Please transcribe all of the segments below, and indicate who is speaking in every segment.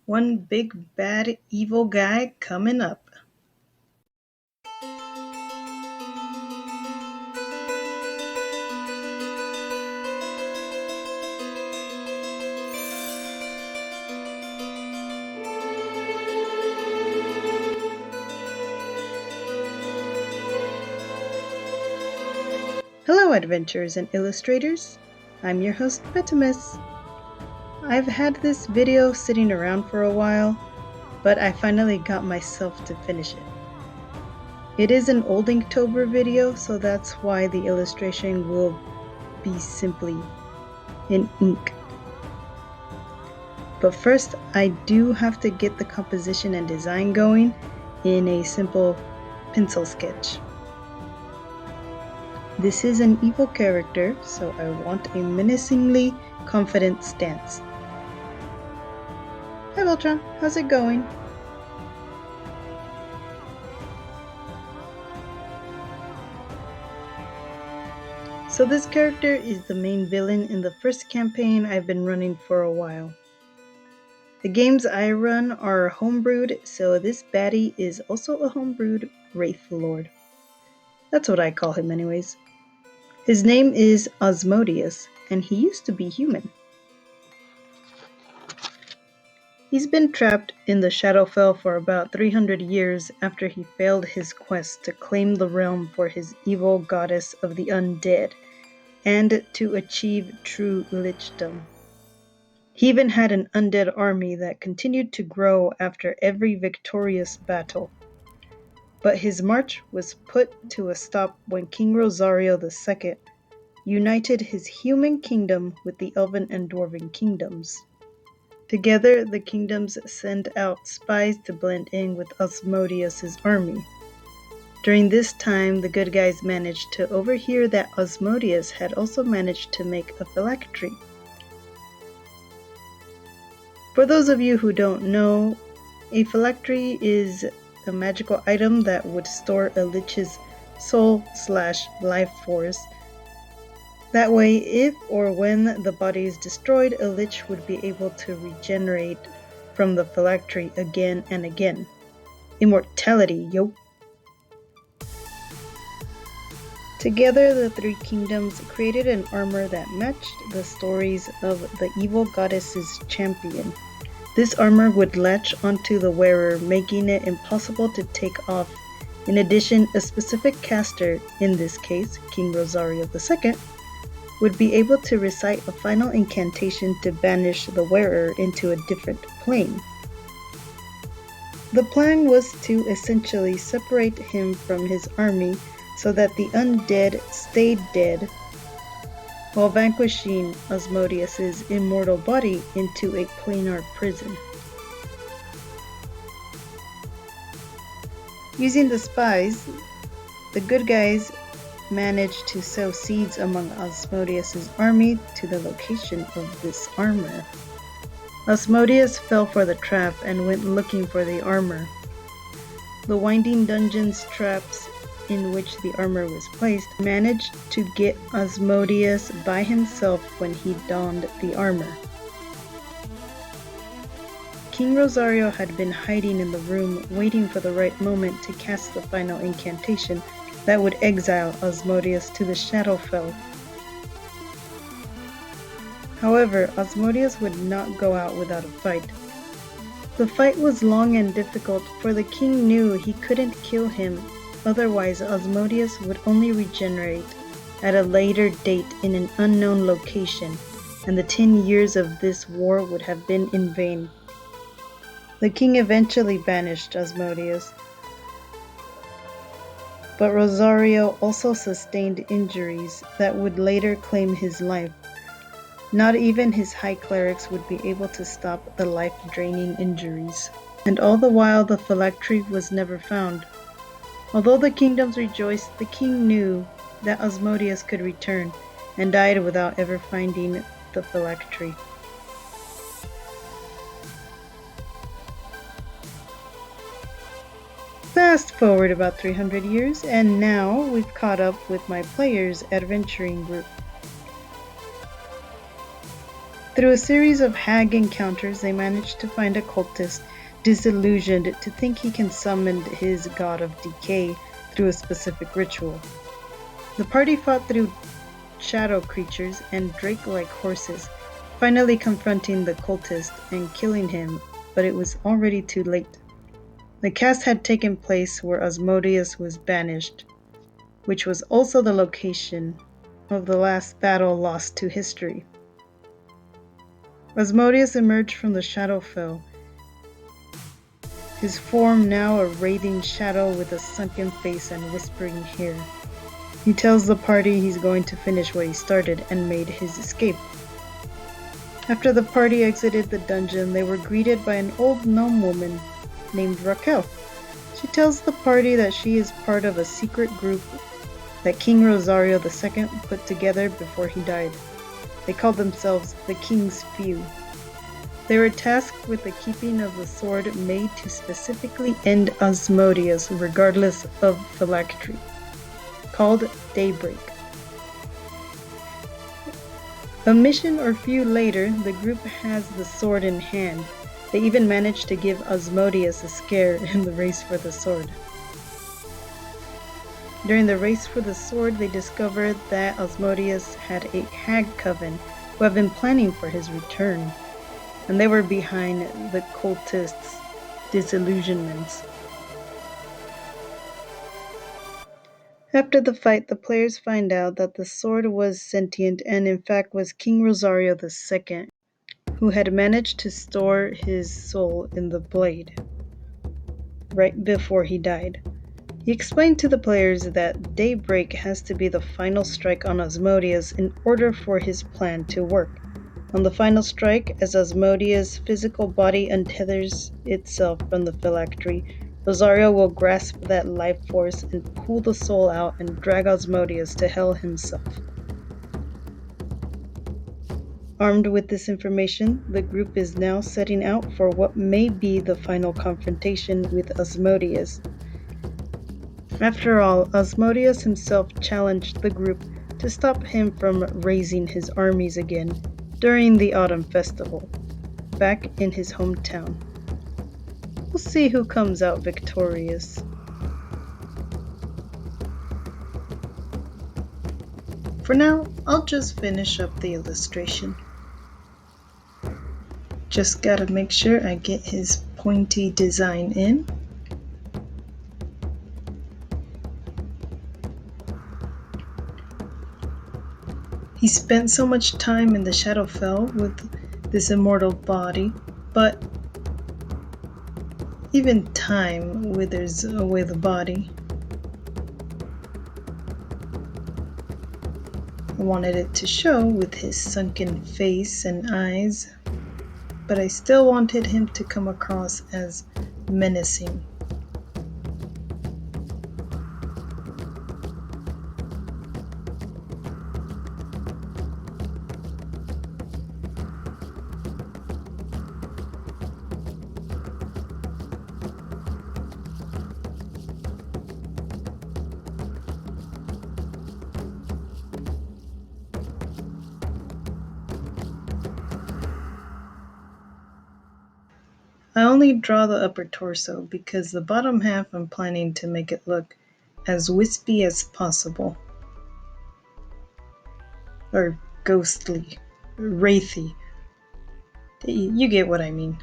Speaker 1: One big bad evil guy coming up. Hello, adventurers and illustrators. I'm your host, Bettimus. I've had this video sitting around for a while, but I finally got myself to finish it. It is an old Inktober video, so that's why the illustration will be simply in ink. But first, I do have to get the composition and design going in a simple pencil sketch. This is an evil character, so I want a menacingly confident stance. Hi Voltron, how's it going? So this character is the main villain in the first campaign I've been running for a while. The games I run are homebrewed, so this baddie is also a homebrewed Wraith Lord. That's what I call him anyways. His name is Asmodeus, and he used to be human. He's been trapped in the Shadowfell for about 300 years after he failed his quest to claim the realm for his evil goddess of the undead, and to achieve true lichdom. He even had an undead army that continued to grow after every victorious battle. But his march was put to a stop when King Rosario II united his human kingdom with the elven and dwarven kingdoms. Together, the kingdoms send out spies to blend in with Asmodeus' army. During this time, the good guys managed to overhear that Asmodeus had also managed to make a phylactery. For those of you who don't know, a phylactery is a magical item that would store a lich's soul/life force. That way, if or when the body is destroyed, a lich would be able to regenerate from the phylactery again and again. Immortality, yo! Together, the three kingdoms created an armor that matched the stories of the evil goddess's champion. This armor would latch onto the wearer, making it impossible to take off. In addition, a specific caster, in this case King Rosario II, would be able to recite a final incantation to banish the wearer into a different plane. The plan was to essentially separate him from his army so that the undead stayed dead, while vanquishing Asmodeus' immortal body into a planar prison. Using the spies, the good guys managed to sow seeds among Asmodeus' army to the location of this armor. Asmodeus fell for the trap and went looking for the armor. The winding dungeon's traps in which the armor was placed managed to get Asmodeus by himself when he donned the armor. King Rosario had been hiding in the room, waiting for the right moment to cast the final incantation that would exile Asmodeus to the Shadowfell. However, Asmodeus would not go out without a fight. The fight was long and difficult, for the king knew he couldn't kill him, otherwise Asmodeus would only regenerate at a later date in an unknown location, and the 10 years of this war would have been in vain. The king eventually banished Asmodeus, but Rosario also sustained injuries that would later claim his life. Not even his high clerics would be able to stop the life-draining injuries. And all the while the phylactery was never found. Although the kingdoms rejoiced, the king knew that Asmodeus could return, and died without ever finding the phylactery. Fast forward about 300 years, and now we've caught up with my players' adventuring group. Through a series of hag encounters, they manage to find a cultist disillusioned to think he can summon his god of decay through a specific ritual. The party fought through shadow creatures and drake-like horses, finally confronting the cultist and killing him, but it was already too late. The cast had taken place where Asmodeus was banished, which was also the location of the last battle lost to history. Asmodeus emerged from the Shadowfell, his form now a wraithing shadow with a sunken face and whispering hair. He tells the party he's going to finish what he started and made his escape. After the party exited the dungeon, they were greeted by an old gnome woman named Raquel. She tells the party that she is part of a secret group that King Rosario II put together before he died. They called themselves the King's Few. They were tasked with the keeping of the sword made to specifically end Asmodeus regardless of phylactery, called Daybreak. A mission or few later, the group has the sword in hand. They even managed to give Asmodeus a scare in the race for the sword. During the race for the sword, they discovered that Asmodeus had a hag coven who have been planning for his return, and they were behind the cultists' disillusionments. After the fight, the players find out that the sword was sentient and in fact was King Rosario II, who had managed to store his soul in the blade right before he died. He explained to the players that Daybreak has to be the final strike on Asmodeus in order for his plan to work. On the final strike, as Asmodeus' physical body untethers itself from the phylactery, Rosario will grasp that life force and pull the soul out and drag Asmodeus to hell himself. Armed with this information, the group is now setting out for what may be the final confrontation with Asmodeus. After all, Asmodeus himself challenged the group to stop him from raising his armies again during the Autumn Festival, back in his hometown. We'll see who comes out victorious. For now, I'll just finish up the illustration. Just gotta make sure I get his pointy design in. He spent so much time in the Shadowfell with this immortal body, but even time withers away the body. I wanted it to show with his sunken face and eyes, but I still wanted him to come across as menacing. I only draw the upper torso because the bottom half I'm planning to make it look as wispy as possible. Or ghostly, wraithy. You get what I mean.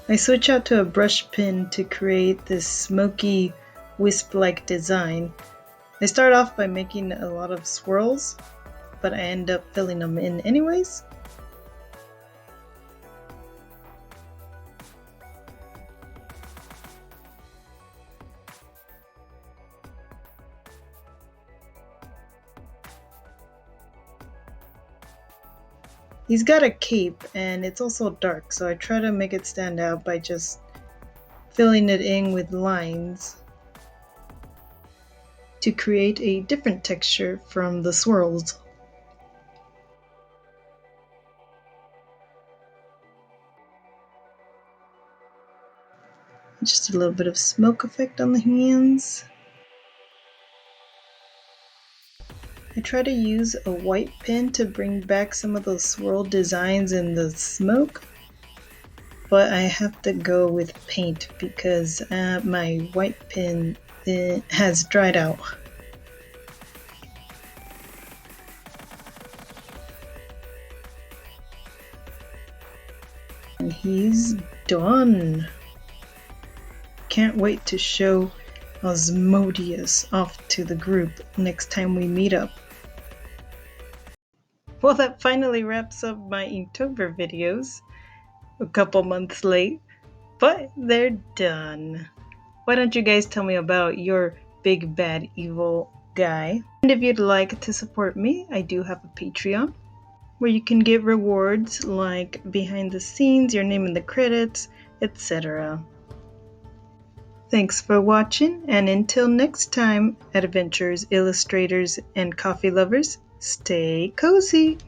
Speaker 1: I switch out to a brush pen to create this smoky, wisp-like design. I start off by making a lot of swirls, but I end up filling them in anyways. He's got a cape and it's also dark, so I try to make it stand out by just filling it in with lines to create a different texture from the swirls. Just a little bit of smoke effect on the hands. I try to use a white pen to bring back some of those swirl designs in the smoke, but I have to go with paint because my white pen has dried out. And he's done. Can't wait to show Asmodeus off to the group next time we meet up. Well, that finally wraps up my Inktober videos. A couple months late, but they're done. Why don't you guys tell me about your big bad evil guy? And if you'd like to support me, I do have a Patreon where you can get rewards like behind the scenes, your name in the credits, etc. Thanks for watching, and until next time, adventurers, illustrators, and coffee lovers, stay cozy!